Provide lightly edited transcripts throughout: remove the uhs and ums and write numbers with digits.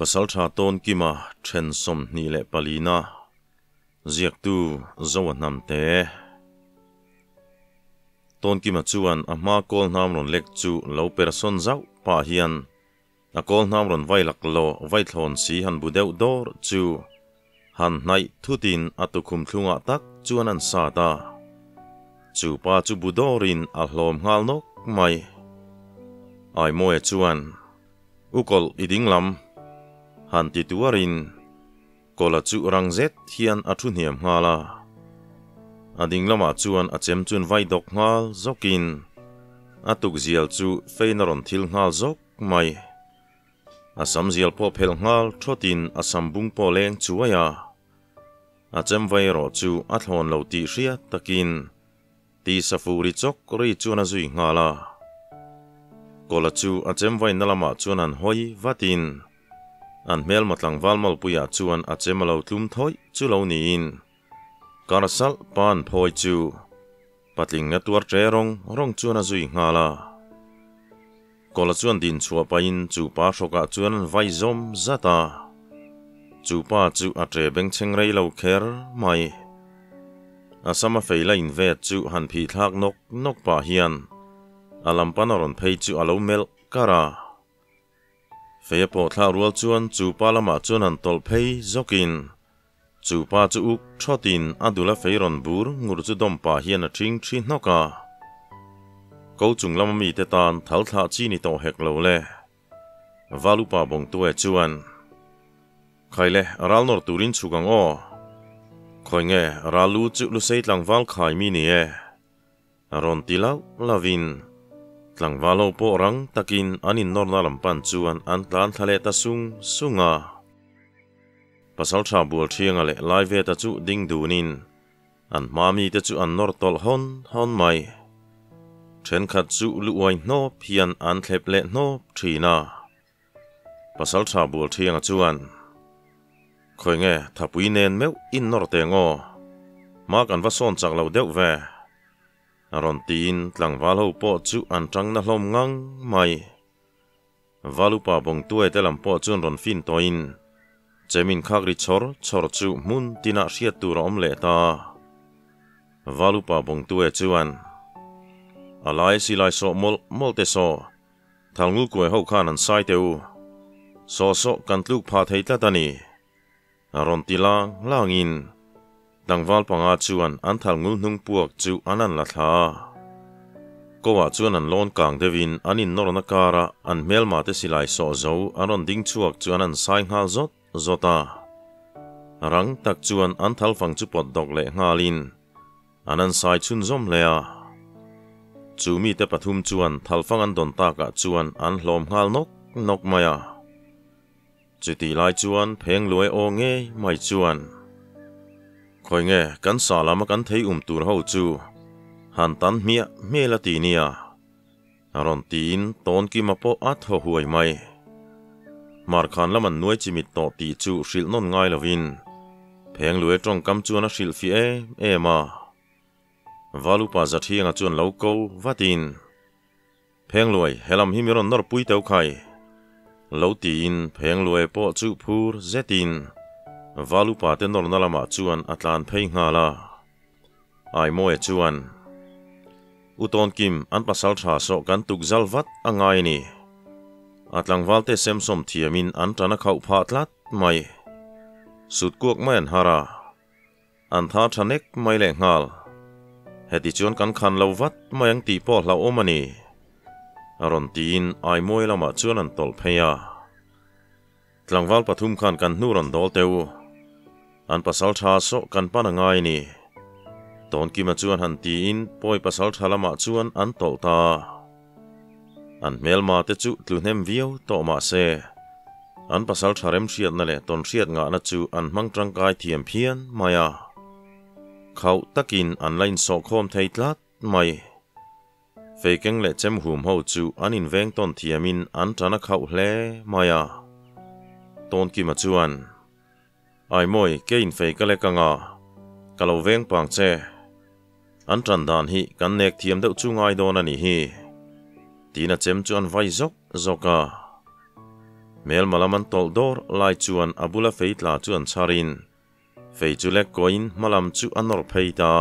pasal tha ton kima then som ni le palina ziak tu zawan nam te ton kima chuan a ma kol nam ron lek chu lo person zau pa hian a kol nam ron vailak lo vai thlon si han budeu dor chu han nai thutin atukhum thlunga tak chuan an sa ta chu pa chu budorin a hlom ngal nok mai ai moe chuan ukol iding lam han ti tuarin kola chu rangzet hian a thu hniam ngala ading lama chuan a chem chun vai dok ngal zokin atuk zial chu feinaron thil ngal zok mai asam zial po phel ngal thotin asam bung po leng chuaya a chem vai ro chu a thlon lo ti hria takin ti safuri chok ri chuan a zui ngala kola chu a chem vai nalama chuan an hoi vatin an mel matlang valmal puya chuan a chemalo tlum thoi chu lo ni in karasal pan phoi chu patling na tuar cherong rong chuan a zui ngala kola chuan din chua pa in chu pa shoka chuan vai zom zata chu pa chu a tre beng cheng rei lo kher mai asama feila in vet chu han phi thak nok pa hian alam panaron phei chu alo mel kara fe po thla rual chuan chu pa lama chuan an tol phei zokin chu pa chu uk thotin adula feiron bur ngur chu dom pa hian a thing thi noka ko chung lama mi te tan thal thla chi ni to hek lo le valu pa bong tu e chuan khaile ral nor turin chugang o khoinge ralu chu lu sei tlang wal khai mi ni e aron tilau lavin tlang valo po rang takin anin norna lampan chuan an tlan thale ta sunga pasal tha bul thianga le live ta chu ding dunin an mami te chu an nor tol hon mai then khat chu luai no phian an thlep le no thina pasal tha bul thianga chuan khoinge thapui nen meu in nor tengo ma kan va son chak lo deuh ve aron tin tlang valho po chu an tang na hlom ngang mai valupa bong tuai telam po chun ron fin toin chemin khagri chor chu mun tina hriat tur om le ta valupa bong tuai chuan alai silai so mol te so thalngul koi ho khan an sai teu so kan tluk pha theita tani aron tilang langin dangwal panga chuan an thalngul hnung puak chu anan la thla kowa chuan an lon kang devin anin norna kara an melma te silai so zo aron ding chuak chuan an sai ngal zota rang tak chuan an thalfang chu pot dok le ngalin anan sai chun zom lea chumi te pathum chuan thalfang an don taka chuan an hlom ngal nok maya chuti lai chuan pheng loi o nge mai chuan khoinge kan salama kan thei tur ho chu han tan mia mela ti nia aron tin ton ki mapo a tho huai mai mar khan laman nuai chimit to ti chu hril non ngai lovin pheng lue tong kam chuan a hril fi e ma valupa za thianga chuan lo ko vatin pheng loi helam himiron nor pui teu khai lo tin pheng lue po chu phur zetin valupa te nor nalama chuan atlan phei ngala ai moe chuan uton kim an pasal tha so kan tuk zalvat angai ni atlang walte semsom thiamin an tana khau phatlat mai sut kuak man hara an tha thanek mai le ngal heti chuan kan khan lovat mayang ti po hlau omani aron tin ai moe lama chuan an tol pheya tlangwal pathum khan kan hnuron dol teu an pasal tha so kan panangai ni ton ki ma chuan han ti in poi pasal thalama chuan an tol ta an melma te chu tluhnem viau to ma se an pasal tharem hriat na le ton hriat nga na chu an hmang tangkai thiam phian maya khau takin an line so khom theitlat mai feikeng le chem hum ho chu an in veng ton thiamin an tana khau hle maya ton ki ma chuan ai moi ke in feikale kanga kalo veng pang che an tran dan hi kan nek thiam deuh chu ngai don ani hi tina chem chuan vai zoka mel malaman tol dor lai chuan abula feitla chuan charin fei chu lek koin malam chu anor pheita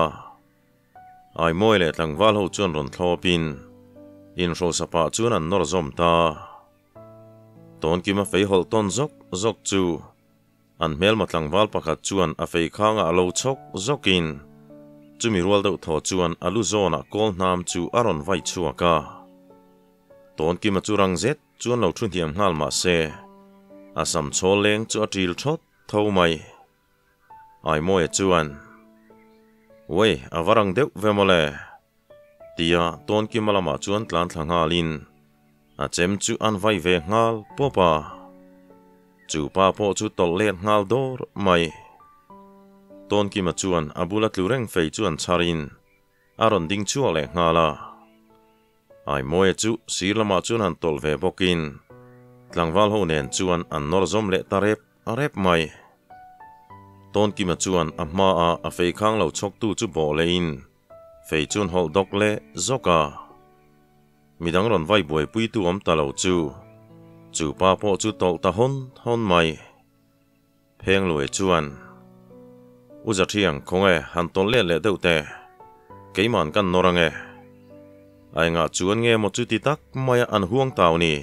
ai moi le tlangwal ho chuan ron thlopin in rol sapa chuan an nor zom ta ton ki ma fei hol ton zok chu an mel ma tlangwal pakhat chuan a fei khanga alo chok zokin chumi rual deuh thaw chuan alu zona kol hnam chu aron vai chuaka ton ki ma chu rang zet chuan lo thun hiam ngal ma se asam chol leng chu atil thot tho mai ai moi chuan wei awarang deuh vemole tia ton ki malama chuan tlan thlangalin a chem chu an vai ve ngal popa chu pa po chu tol let ngal dor mai ton ki ma chuan abula tlureng fei chuan charin aron ding chu le ngala ai moi chu sirlama chuan an tol ve bokin tlangwal ho nen chuan an nor zom le arep mai ton ki ma chuan a hma a fei khang lo chok tu chu bo le in fei chuan hol dok le zoka midang ron vai boi pui tu om ta lo chu pa po chu tol ta hon mai pheng lue chuan uza thiang khonge han ton le deuh te keiman kan norange ai nga chuan nge mo chu ti tak maya an huang taw ni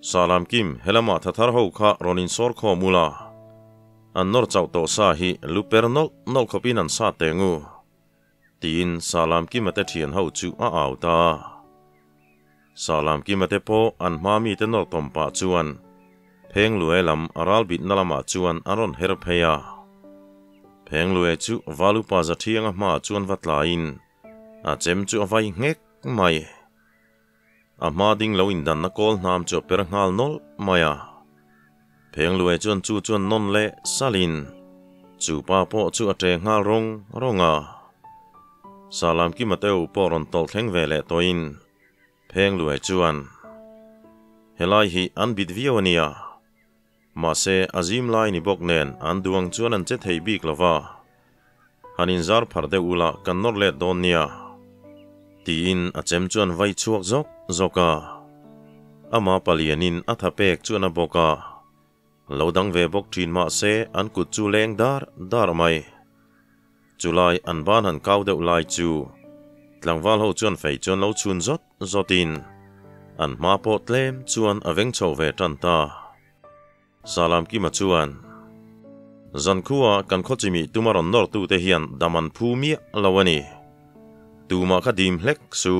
salam kim helama thathar ho kha ronin sor kho mula an nor chau to sa hi luper nol khopin an sa tengu tin salam kim ate thian ho chu a aw ta salam kim ate po an mami te nor tompa chuan pheng lue lam aral bit nalama chuan aron her pheya pheng lue chu valu pa za thianga ma chuan vatla in a chem chu avai ngek mai a ma ding lo in dan na kol nam chu per ngal nol maya pheng lue chuan non le salin chu pa po chu ate ngal ronga salam ki mateu poron tol thleng ve le toin pheng lue chuan helai hi an bit viawnia ma se azim lai ni bok nen an duang chuan an che thei bik lova hanin zar phar de ula kan nor le don nia tin a chem chuan vai chuak zoka ama palianin athapek chuan a boka lodang ve bok thin ma se an kut chu leng dar mai chulai an ban han kau deuh lai chu tlangwal ho chuan fei chuan lo chun zotin an ma po tlem chuan aveng chho ve tan ta salam ki ma chuan zan khuwa kan khochimi tumaron nor tu te hian daman phumi lawani tuma kha dim hlek su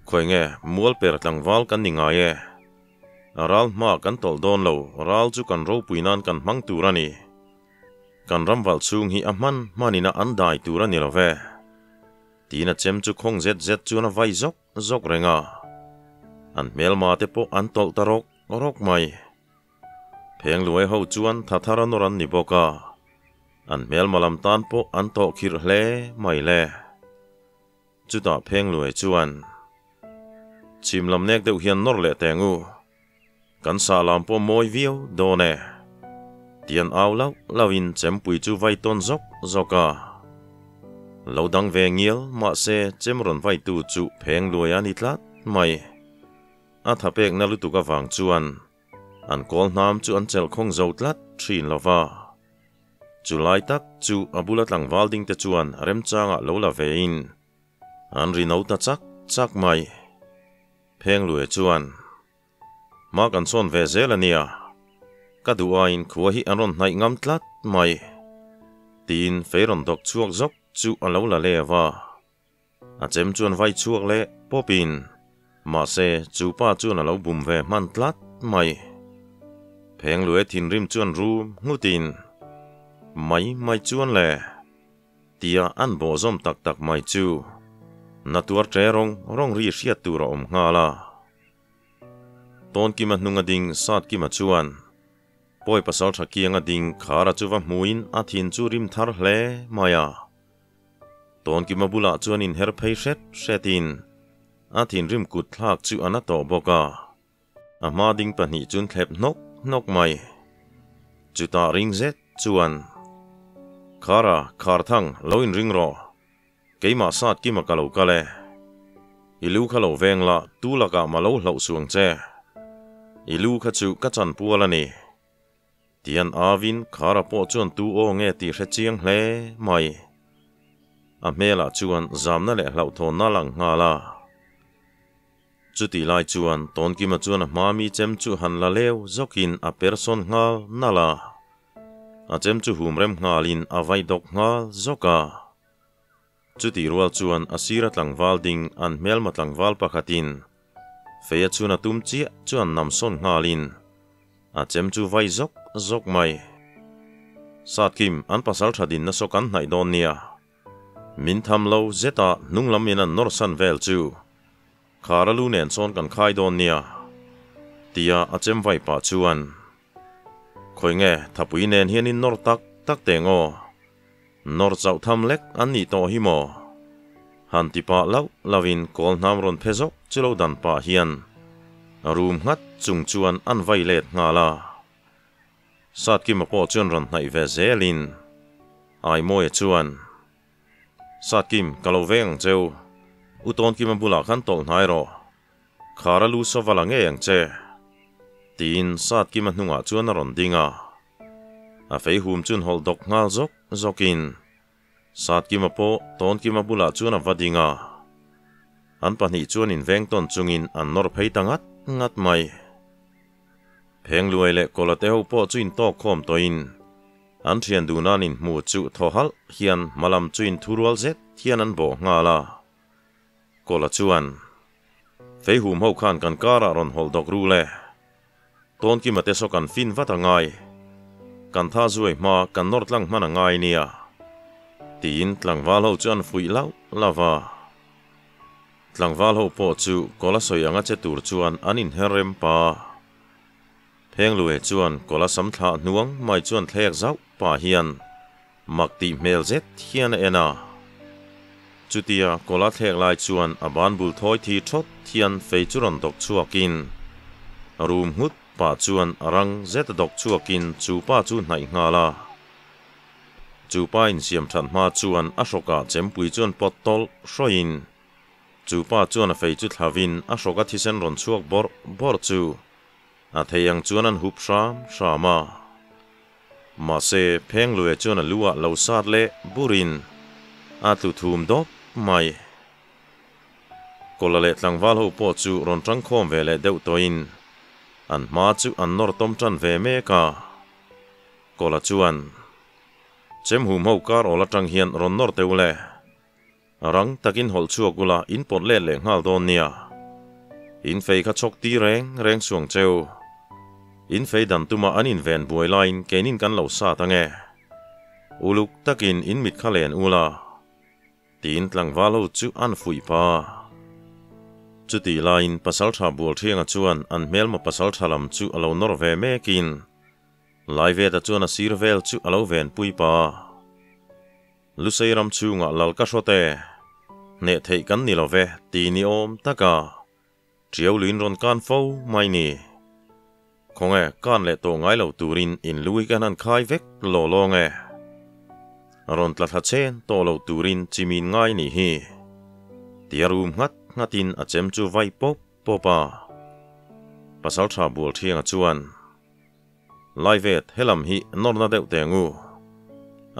khoinge mual per tlangwal kan ninga ye aral ma kan tol don lo ral chu kan ro puinan kan mang turani kan ramwal chung hi aman manina andai turani love tina chem chu khong zet chu na vai zok renga an melma te po an tol tarok mai pheng lue ho chuan thathara noran ni boka an mel malam tan po an to khir hle mai le chuta pheng lue chuan chimlam nek deuh hian nor le tengu kan salam po moi viau done tian aw lawin chempui chu vai ton zoka lodang ve ngiel ma se chemron vai tu chu pheng lue ani tlat mai athapek na lutu ka wang chuan an kol nam chu an chel khong zo tlat thin lova chulai tak chu abula tlangwal ding te chuan rem changa lo la ve in an ri no ta chak mai pheng lue chuan ma kan son ve zelania ka duain khuwa hi anon nai ngam tlat mai tin feiron dok chuak zok chu alo la lewa a chem chuan vai chuak le popin ma se chu pa chuan alo bum ve man tlat mai pheng lue thin rim chuan ru ngutin mai chuan le tia an bo zom tak mai chu natuar tre rong ri hriat tur om ngala ton ki ma hnunga ding sat ki ma chuan poi pasal tha kianga ding khara chuwa muin a thin chu rim thar hle maya ton ki ma bula chuan in her phei shetin a thin rim kut thlak chu ana to boka a ma ding pani chun thlep nok mai chuta ring zet chuan khara khar thang loin ring ro keima sat ki ma kalo kale ilu khalo vengla tu laka malo hlo suang che ilu kha chu ka chan puala ni tian avin khara po chuan tu o nge ti hre chiang hle mai a mela chuan zamna le hlau thon na lang nga la chuti lai chuan ton ki ma chuan mami chem chu han la lew zokin a person ngal nala a chem chu humrem ngalin a vai dok ngal zoka chuti rual chuan asira tlangwal ding an melma tlangwal pakhatin feya chuna tum chia chuan namson ngalin a chem chu vai zok mai satkim an pasal thadin na sokan hnai don nia min tham lo zeta nunglamin an norsan vel chu kharalu nen son kan khai don nia tia a chem vai pa chuan khoi nge thapui nen hianin nor tak tengo nor chau tham lek an ni to hi mo han ti pa lau lavin kol nam ron phezok chulo dan pa hian room ngat chung chuan an vai let nga la sat ki ma po chuan ron hnai ve zelin ai moi chuan sat kim kaloveng cheu uton ki ma bula khan tol hnai ro kharalu so walange yang che tin sat ki ma hnunga chuan ron dinga a fei hum chun hol dok ngal zokin sat ki ma po ton ki ma bula chuan a vadinga an pahnih chuan in veng ton chungin an nor phei tangat ngat mai pheng luai le kolateu po chuin to khom toin an thian dunan in mu chu thohal hian malam chuin thurual zet hian an bo nga la kola chuan fei hum ho khan kan kara ron hol dok ru le ton ki mate so kan fin vata ngai kan tha zuai ma kan nor tlang mana ngai nia tin tlangwal ho chuan fui lau lava tlangwal ho po chu kola soyanga che tur chuan anin herem pa pheng lue chuan kola samthla nuang mai chuan thlek zau pa hian makti mel zet hian ena chutia kola thlek lai chuan aban bul thoi thi thot hian fei churon dok chuakin room hut pa chuan arang zet dok chuakin chu pa chu hnai nga la chu pa in siam than ma chuan ashoka chempui chuan potol hroin chu pa chuan a fei chu thlavin ashoka thisen ron chuak bor chu a theyang chuan an hup shama ma se pheng lue chuan a lua lo sat le burin a tu thum dop mai kola le tlangwal ho po chu ron tang khom ve le deuh toin an ma chu an nor tom tran ve me ka kola chuan chem hum ho kar ola tang hian ron nor teule rang takin hol chuakula in pot le ngal don nia in fei kha chok ti reng suang cheu in fei dan tuma anin ven buai line kenin kan lo sa tange uluk takin in mit khalen ula tin tlangwal ho chu an fui pa chuti line pasal tha bul thianga chuan an melma pasal thalam chu alo nor ve mekin live ta chuan a sirvel chu alo ven pui pa luseiram chunga lalka hrote ne thei kan ni lo ve ti ni om taka triau lin ron kan fo mai ni khonge kan le to ngai lo turin in lui kan an khai vek lo lo nge ron tla tha chen to lo turin chimin ngai ni hi tiarum ngatin a chem chu vai pop popa pasal tha bul thianga chuan live helam hi norna deuh tengu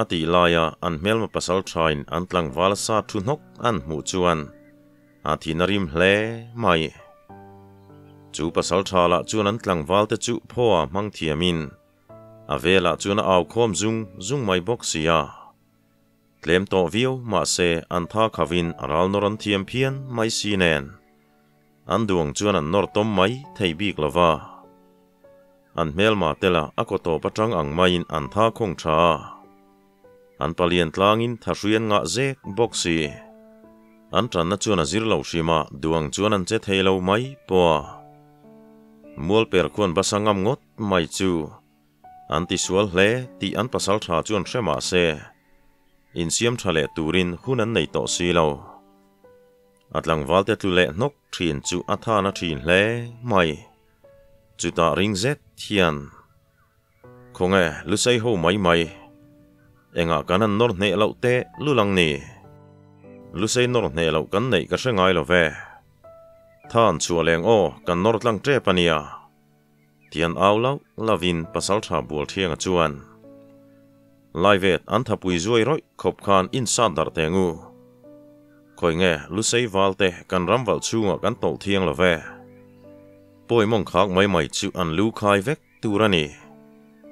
ati laya an melma pasal thain an tlangwal sa thunok an mu chuan athinarim hle mai chu pasal thala chuan an tlangwal te chu phoa mangthiamin avela chuan aw khom zung mai boxia tlem to view ma se an tha khavin aral noran thiam phian mai sinen an duang chuan an nor tom mai thei bik lova an melma tela akoto patang ang main an tha khong tha an palian tlangin thahrian nga zek boxi an tranna chuan a zirlo shima duang chuan an che theilo mai po mol per khon basangam ngot mai chu an ti sual hle ti an pasal tha chuan hrema se in siam thale turin hunan nei to silo atlang walte tule nok thin chu athana thin hle mai chuta ring zet thian khonge lusei ho mai enga kanan nor ne lo te lulang ni lusei nor ne lo kan nei ka hrengai lo ve than chualeng o kan nor tlang tre pania tian aulau lavin pasal tha bul thiang chuan laivet an thapui zuai roi khop khan in san dar tengu khoi nge lu sei walte kan ramwal chunga kan tol thiang love poi mong khak mai chu an lu khai vek turani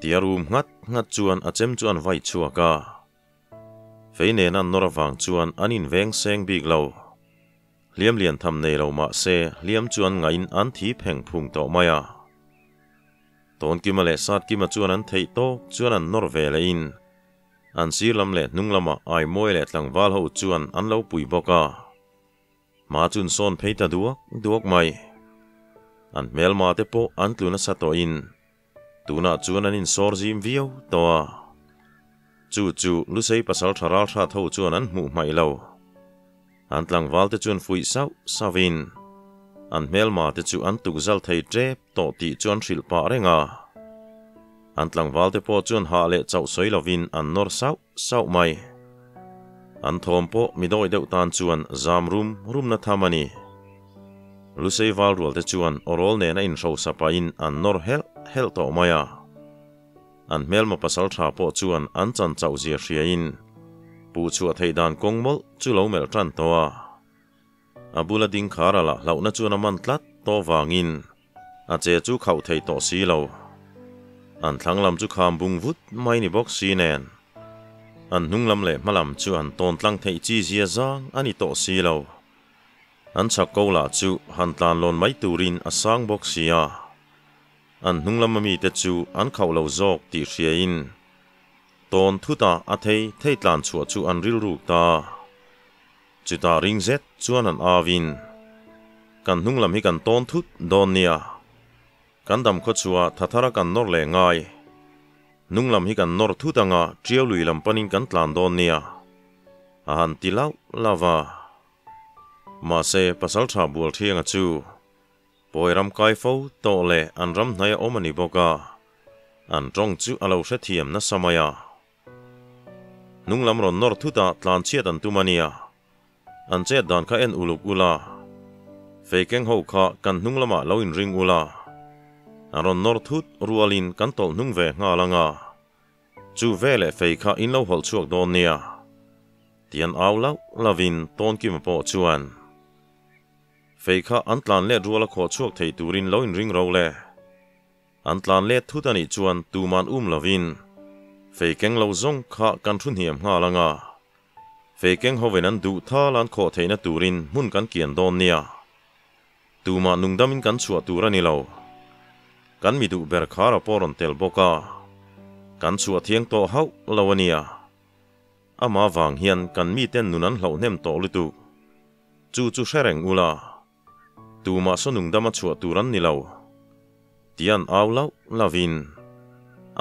tiarum ngat chuan achem chuan vai chuaka feine nan norawang chuan anin veng seng big lo liam lian tham nei lo ma se liam chuan ngain an thi pheng phung to maya ton kimale sat kima chuan an thei to chuan an nor ve le in an sir lam le nung lama ai moi le tlang wal ho chuan an lo pui boka ma chun son pheita duak mai an mel ma te po an tluna sa to in tuna chuan an in sor jim viau to chu lu sei pasal tharal tha tho chuan an mu mai lo an tlang wal te chuan fui sau savin an mel ma te chu an tuk zal thei trep to ti chuan thil pa renga an tlang wal te po chuan ha le chau soi lovin an nor sau mai an thom po midoi deuh tan chuan zam rum na thamani lu sei wal rol te chuan orol ne na in ro sapa in an nor hel to maya an mel ma pasal tha po chuan an chan chau zia hria in pu chu thei dan kongmol chu lo mel tran to abula ding kharala launa chuan man tlat to wangin a che chu khau thei to si lo an thanglam chu kham bung vut mai ni box si nen an nunglam le malam chu an ton tlang thei chi zia zang ani to si lo an chakola chu han tlan lon mai turin asang box sia an nunglam mi te chu an khau lo zok ti hria in ton thuta a thei tlan chu chu an ril ruk ta chuta ring zet chuan an avin kan nunglam hi kan ton thut don nia kan dam kho chua thathara kan nor le ngai nunglam hi kan nor thutanga triau lui lam panin kan tlan don nia a han tilau lava ma se pasal tha bul thianga chu poiram kai fo to le an ram hnaya omani boka an tong chu alo hre thiam na samaya nunglam ron nor thuta tlan chiat an tumania an che dan kha en uluk ula fekeng ho kha kan nunglama lo in ring ula aron nor thut rualin kan tol nung ve nga langa chu vele fei kha in lo hol chuak don nia tian aulau lavin ton kim po chuan fei kha an tlan le ruala kho chuak thei turin lo in ring ro le an tlan le thut ani chuan tuman lavin fei keng lo zong kha kan thun hiam nga langa fei keng hoven an du tha lan kho theina turin mun kan kian don nia tuma nungdamin kan chua turani lo kan mi du ber khara poron tel boka kan chua thiang to hau lawania ama wang hian kan mi ten nunan hlo nem to lutu chu shereng ula tuma so nungdama chua turan ni lo tian aulau lavin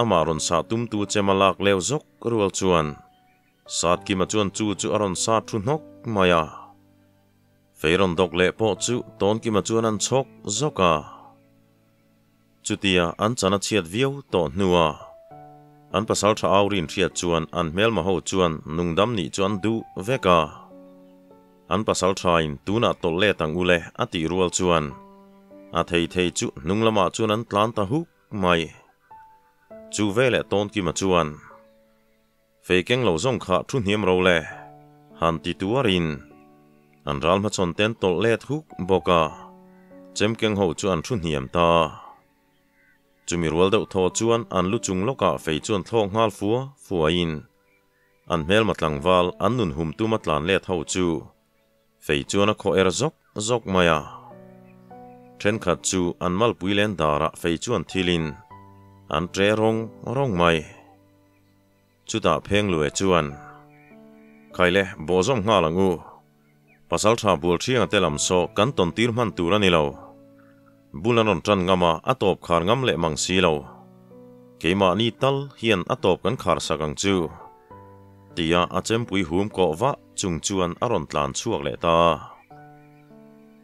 ama ron sa tum tu chemalak lew zok rual chuan sat ki ma chuan chu aron sa thu nok maya feiron dok le po chu ton ki ma chuan an chok zoka chutia an chana chiat viau to nuwa an pasal tha aurin thiat chuan an mel ma ho chuan nungdam ni chuan du veka an pasal thain tuna tol le tang ule ati rual chuan a thei chu nunglama chuan an tlan ta hu mai chu vele ton ki ma chuan fekeng lo zong kha thun hiam ro le han ti tuarin an ral ma chon ten tol let huk boka chem keng ho chuan thun hiam ta chumi rual deuh tho chuan an lu chung loka fei chuan thlong ngal fua in an mel matlang wal an nun hum tu matlan let ho chu fei chuan a kho er zok maya then khat chu an mal puilen dara fei chuan thilin an tre rong mai chuta pheng lue chuan khaile bozom nga langu pasal tha bul thianga telam so kan ton tir man turani lo bulanon tran ngama atop khar ngam le mangsi lo keima ni tal hian atop kan khar sakang chu tia achem pui hum ko wa chung chuan aron tlan chuak le ta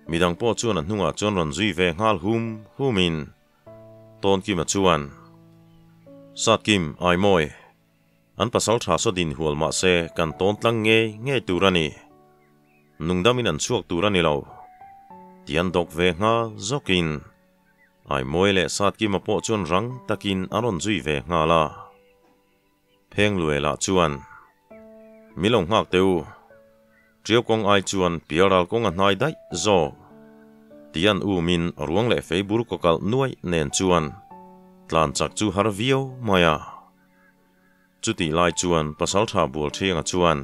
midang po chuan an hnunga chon ron zui ve ngal humin ton ki ma chuan sat kim ai moi an pasal tha so din hual ma se kan ton tlang nge turani nungdamin an chuak turani lo tian dok ve nga zokin ai moi le sat ki ma po chuan rang takin aron zui ve nga la pheng lue la chuan milong hak teu triêu kong ai chuan piaral kong an hnai dai zo tian u min ruang le feibur ko kal nuai nen chuan tlan chak chu har vio maya chuti lai chuan pasal tha bul thianga chuan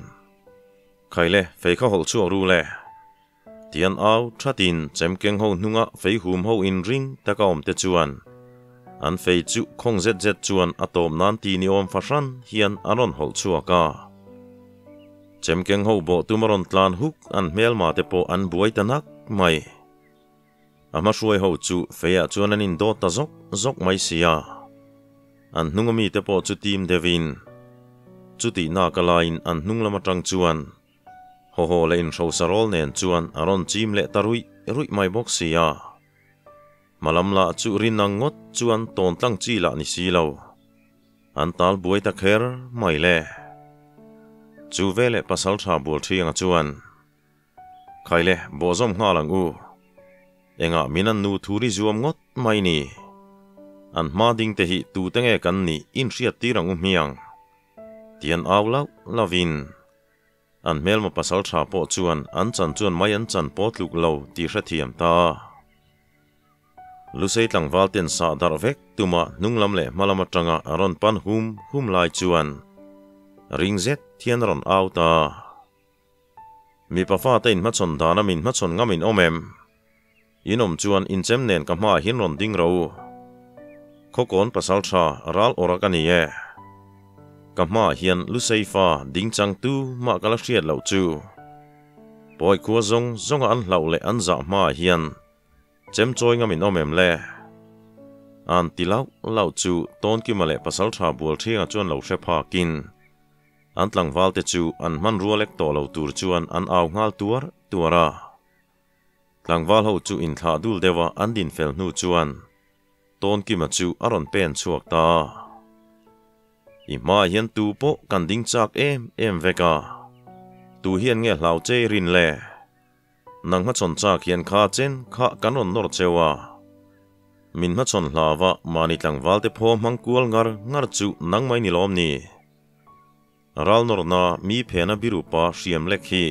khaile fei kha hol chu ru le tian au thatin chemkeng ho hnunga fei hum ho in ring takaom te chuan an fei chu khong zet chuan atom nan ti ni om fashan hian anon hol chuaka chemkeng ho bo tumaron tlan huk an mel ma te po an buai tanak mai ama shuai ho chu feia chuan an in do ta zok mai sia an hnungami te po chu team devin chuti na kalain an hnunglama tang chuan ho le in ro sarol nen chuan aron chim le tarui rui mai box sia malamla chu rin ang ngot chuan ton tlang chi la ni silo an tal buai ta kher mai le chu vele pasal tha bul thianga chuan khaile bozom nga lang u enga minan nu thuri zuam ngot mai ni an ma ding te hi tu tenge kan ni in riat tirang miang tian awlau lavin an mel ma pasal tha po chuan an chan chuan mai an chan pot luk lo ti hra thiam ta lusei tlang valten sa dar vek tuma nunglam le malama tanga aron pan hum lai chuan ringzet thian ron auta mi pa fa tein ma chon dana min ma chon ngamin omem inom chuan in chem nen ka ma hin ron ding ro khokon pasal tha ral orakani e ka ma hian lusei fa ding chang tu ma kala hriat lo chu poi khuwa zong an hlau le an za ma hian chem choi ngamin omem le an tilau lau chu ton ki male pasal tha bul thia chuan lo hre pha kin an tlang valte chu an man rualek to lo tur chuan an aw ngal tuara tlang val ho chu in thla dul dewa an din fel nu chuan ton ki ma chu aron pen chuak ta i ma hian tu po kan ding chak em veka tu hian nge hlau che rin le nang ma chon chak hian kha chen kha kan ron nor chewa min ma chon hlawa mani tlang valte pho mangkual ngar chu nang mai ni lom ni ral nor na mi phena birupa hriam lek hi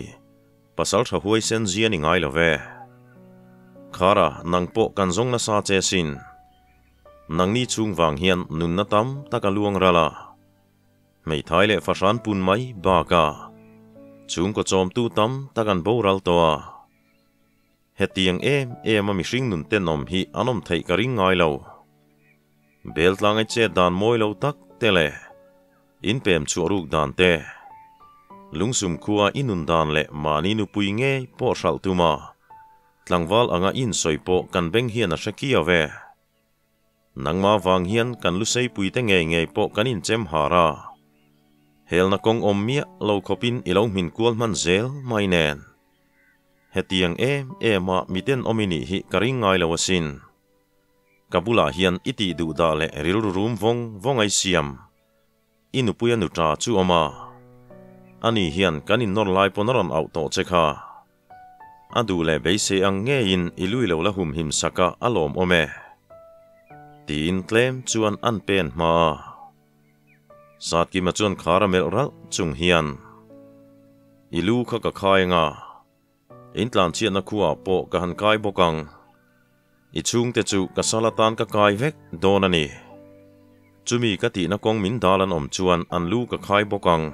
pasal tha huai sen zian ingai love khara nang po kan zong na sa che sin nang ni chung wang hian nun na tam taka luang rala mei thai le fashan pun mai ba ka chung ko chom tu tam takan boral toa hetiang em mi hring nun ten nom hi anom thei ka ring ngai lo bel tlangai che dan moi lo tak tele in pem chu ruk dan te lungsum khuwa inun dan le mani nu pui nge po hral tuma tlangwal anga in soipo kan beng hian a shakia ve nangma wang hian kan lusei pui te nge po kan in chem hara helna kong ommia lo khopin ilo min kual man zel mai nen hetiang ema miten omini hi karing ngai lawasin kabula hian iti du da le ril rum vong ai siam inupuya nu tra chu oma ani hian kanin nor lai ponaron auto chekha adu le beise ang nge in ilui lo la hum him saka alom ome tin tlem chuan an pen ma sat ki ma chuan kharamel ral chung hian ilu kha ka khai nga intlan chian na khuwa po ka han kai bokang i chung te chu ka salatan ka kai vek donani chumi ka ti na kong min dalan om chuan an lu ka khai bokang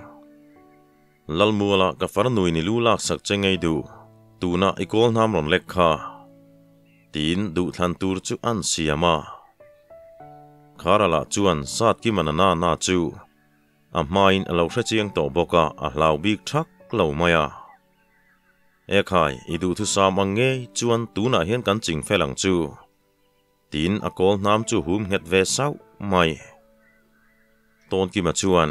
lalmuala ka farnui ni lu lak sak chengei du tuna ikol nam ron lekha tin du thlan tur chu an siama kharala chuan sat ki manana na chu a main alo hre chiang to boka a hlau bik thak lo maya e khai idu thu sam ange chuan tuna hian kan ching felang chu tin a kol nam chu hum het ve sau mai ton ki ma chuan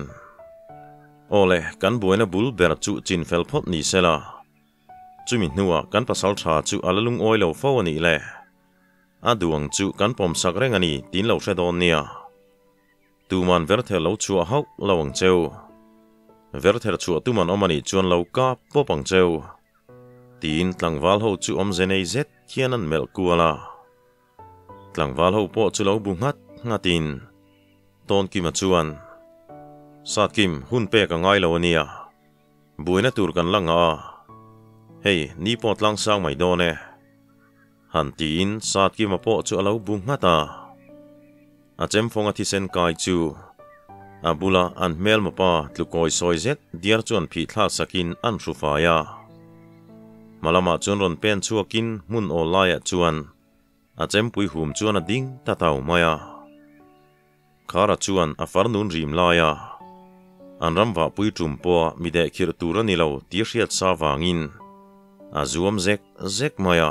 ole kan buena bul ber chu chin fel phot ni sela chumi nuwa kan pasal tha chu alalung oilo fo ani le aduang chu kan pom sak reng ani tin lo hredon nia tuman verthe lo chu hau lawang cheu verthe chu tuman omani chuan lo ka popang cheu tin tlangwal ho chu om zenei zet hian an mel kuala tlang wal ho po chu lo bu ngatin ton ki ma chuan sat kim hun pe ka ngai lo ania buina tur kan langa hei ni pot lang sang mai do ne han tin sat kim ma po chu lo bu ngata a chem fonga thi sen kai chu abula an mel ma pa tlukoi soizet diar chuan phi thla sakin an rufaya malama chun ron pen chuakin mun olaya chuan a chem pui hum chuan a ding ta tau maya khara chuan a farnun rim laya an ramwa pui tumpo mi de khir tur ani lo ti hriat sa wangin a zuam zek maya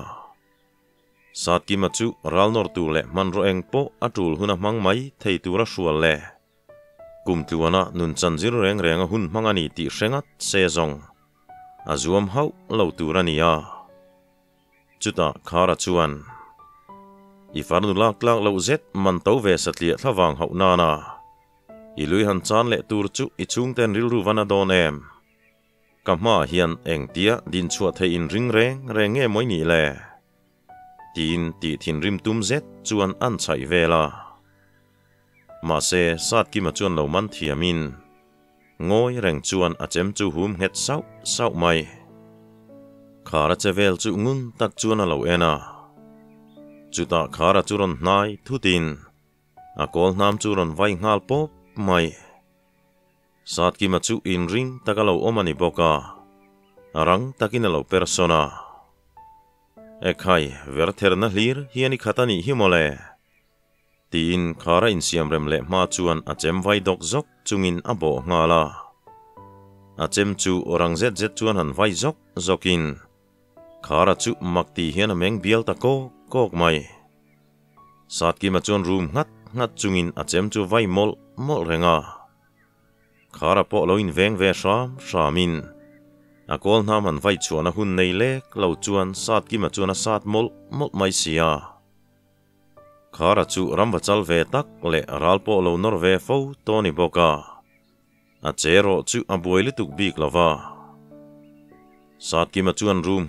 sat ki ma chu ral nor tu le man ro eng po atul huna mang mai thei tura hrual le kum tluana nun chan zir reng a hun mangani ti hrengat se zong a zuam hau lo turania chuta khara chuan i farnu lak lo zet man to ve satlia thlawang hau nana i lui han chan le tur chu i chung ten ril ru wana don em kama hian eng tia din chua thei in ring reng nge moi ni le tin ti thin rim tum zet chuan an chai vela ma se sat ki ma chuan lo man thiamin ngoi reng chuan a chem chu hum het sau mai khara chevel chu ngun tak chuan a lo ena chuta khara churon hnai thutin a kol nam churon vai ngal pop mai sat ki ma chu in ring takalo omani boka arang takin lo persona ekhai verther na hlir hiani khatani himole tin khara in siam rem le ma chuan a chem vai dok zok chungin abo ngala a chem chu orang zet chuan han vai zokin khara chu makti hian a meng bial ta kok mai sat ki ma chuan room ngat chungin a chem chu vai mol renga khara po lo in veng ve shamin a kol nam han vai chuan a hun nei lek lo chuan sat ki ma chuan a sat mol mai sia khara chu ramba chal ve tak le ral po lo nor ve fo toni boka a chero chu a boile tuk bik lova sat ki ma chuan room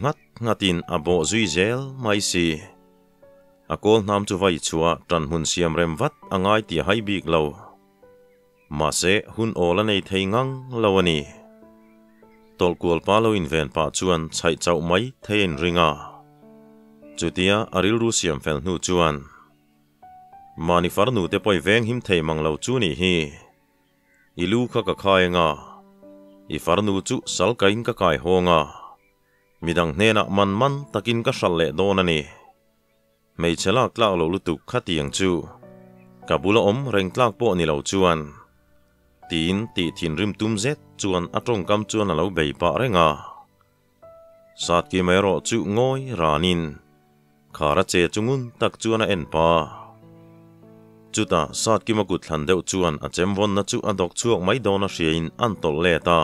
ngatin a bo zui zel mai si a kol nam chu vai chua tran hun siam rem wat angai ti hai bik lo ma se hun ola nei thei ngang lo ani tol kual pa lo in ven pa chuan chai chau mai thein ringa chutia aril ru siam fel nu chuan mani farnu te poi veng him thei mang lo chu ni hi ilu kha ka khaenga I farnu chu salkain ka kai honga midang hena man takin ka hralle donani mei chela klak lo lutuk khatiang chu kabula om reng tlak po ni lo chuan tin ti thin rim tum zet chuan atong kam chuan alo bei pa renga sat ki mero chu ngoi ranin khara che chungun tak chuan a en pa chuta sat ki makut thlan deuh chuan a chemwon na chu adok chuak mai dona hriain an tol le ta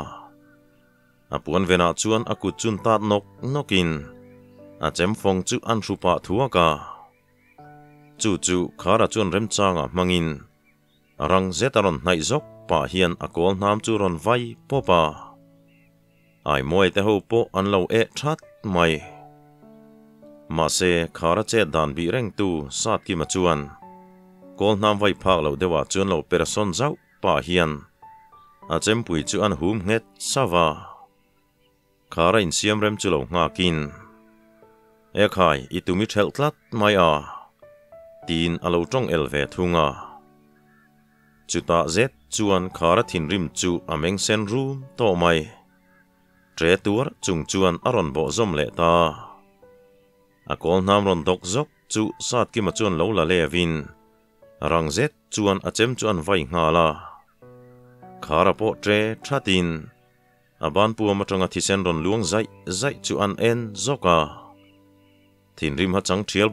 apuan vena chuan akut chun tat nokin a chemfong chu an rupa thuaka chu khara chuan rem changa mangin arang zetaron hnai zok pa hian akol nam chu ron vai popa ai moi te ho po an lo e that mai ma se khara che dan bi reng tu sat ki ma chuan kol nam vai phak lo dewa chuan lo person zau pa hian a chempui chu an hum nget sawa khara in siam rem chu lo ngakin e khai itumi thel tlat mai a tin alo tong elve thunga chuta zet chuan khara thin rim chu ameng sen room to mai tre tur chung chuan aron bo zom le ta akol nam ron dok zok chu sat ki ma chuan lo la levin rang zet chuan achem chuan vai ngala khara po tre thatin aban pu matanga thisen ron luang zai chu an en zoka thin rim ha chang thial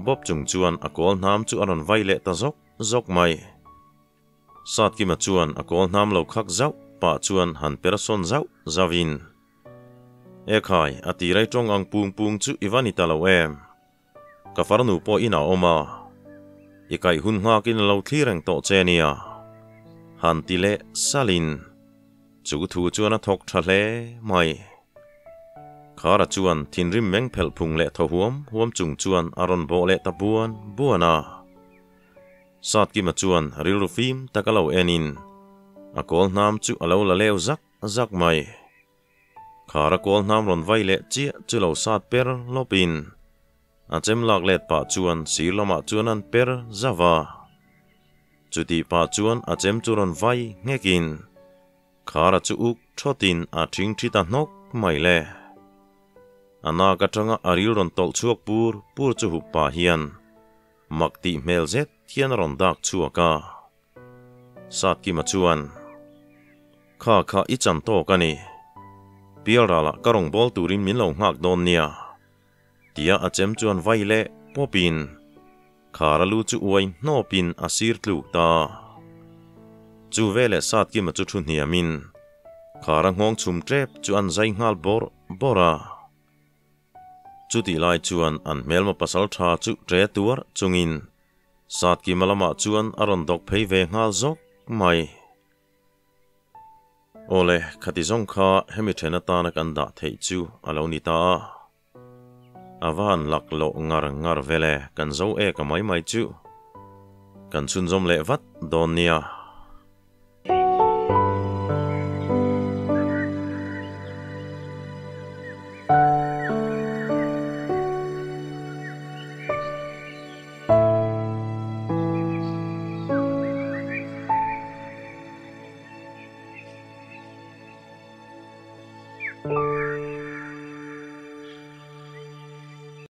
bob chung chuan akol nam chu aron vai le ta zok mai sat ki ma chuan akol nam lo khak zau pa chuan han person zau zawin e khai ati rai tong ang pung chu iwani talo em ka farnu po ina oma ikai hun nga kin lo thlireng to chenia han tile salin chu thu chuan a thok thale mai khara chuan thin rim meng phel phung le tho huam chung chuan aron bo le ta buana sát ki ma chuan ril fim takalo enin a kol nam chu alo la leo zak mai khara kol nam ron vai le chia chu lo sat per lopin a chem lak let pa chuan sirlama chuan an per zawa chuti pa chuan a chem chu ron vai ngekin khara chu uk thotin a thing thita nok mai le ana ka tanga aril ron tol chuak pur chu hu pa hian makti mel zet thian ron dak chuaka sat ki ma chuan kha I chan to kani pialrala karong bol turin min lo ngak don nia tia achem chuan vai le popin khara lu chu uai no pin asir tlu ta chu vele sat ki ma chu thu niamin khara ngong chum trep chu an zai ngal bora chu ti lai chuan an melma pasal tha chu tre tur chungin sat ki malama chuan aron dok phei ve ngal zok mai ole khatizong kha hemi thena ta na kan da thei chu alo ni ta avan laklo ngar vele kan zo e ka mai chu kan chun zom le vat don nia